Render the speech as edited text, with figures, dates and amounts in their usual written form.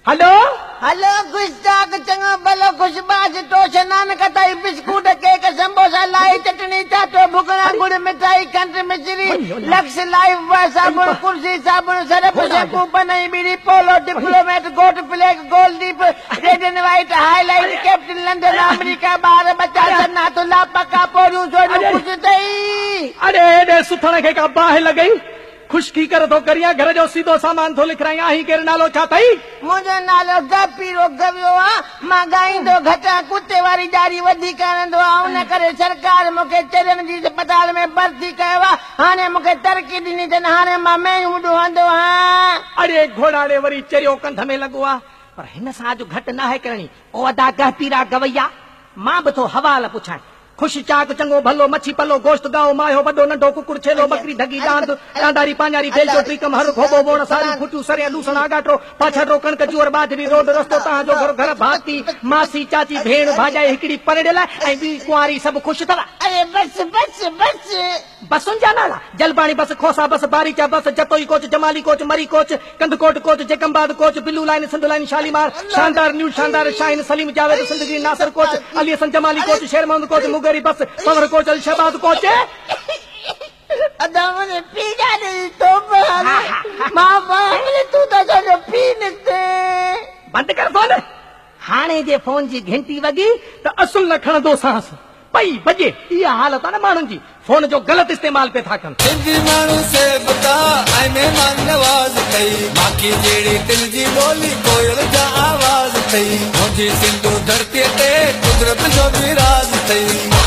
hello hello गुस्ताख चंगा भलो Khushbaz toast naan कताई बिस्कुट केक समोसा लाई चटनी चाटो भुगड़ा गुड़ मिठाई खंड मिश्री लक्स लाइव साबुन कुर्सी साबुन सरफ शैम्पू बनई बीड़ी पोलो डिप्लोमेट गोट फ्लैग गोल्ड दीप red and white highlight captain London America बार बच्चा सन्ना तो लापका पोरियूं छोड़ियूं कुछ तई अरे सुथण खे का बाहि लॻई खुशकी कर तो करिया घर जो सीधो सामान थो लिखराई आही केर नालो छा थई मुझो नालो गपीरो गवियो आ मां गाईंदो घटा कुत्ते वारी ॾाढी वधी करंदो आ उन करे सरकार मूंखे चरन जी अस्पताल में भर्ती कयो आ हाणे मूंखे तरक़ी ॾिनी अथनि हाणे मां मेंहूं ॾोहंदो आहियां अरे घोड़ाड़े वरी चरियो कंध में लॻो आ पर हिन सां अॼु घटि नाहे करणी ओ अदा गहपीरा गवैया मां बि थो हवाल पुछां खुश चाक चंगो भलो मच्छी पलो गोश्त गाओ मायो वॾो नंढो कुकुर छेलो बकरी धगी डांद डांडारी पांजारी बेलचो ट्रीकम हर खोबो बोण सारी फुटियूं सरिया लूसण आगाटो पाछड़ो कणक जूअर बाजरी रोड रस्तो तव्हांजो घर घर भाती मासी चाची भेण भाॼाई हिकिड़ी परड़ियल ऐं ॿी कुंवारी सभु ख़ुशि अथव अरे बस बस बस बसुनि जा नाला जलपाणी bus Khosa bus Baricha bus Jatoi coach Jamali coach Marri coach Kandhkot coach Jacobabad coach Billu line Sindh line Shalimar Shandar new Shandar shine Saleem Javed सिंदगी Nasir coach Ali Hassan Jamali coach Sher Muhammad coach Mugheri bus power coach Al Shahbaz coach अदा मुझे पी जाने तो मामा तू तो जो पी निकते बंद कर फोन हाणे जे फोन जी घंटी वगी त असुल न खणंदो सांस पई बजे इहा हालत आहे न माण्हुनि जी फोन जो गलत इस्तेमाल पे था कनि सिंधी माण्हू से बता ऐं महिमान नवाज़ अथई माखी जहिड़ी दिलि जी ॿोली कोयल जा आवाज़ अथई मुंहिंजी सिंधू धरतीअ ते कुदरत जो बि राज़ अथई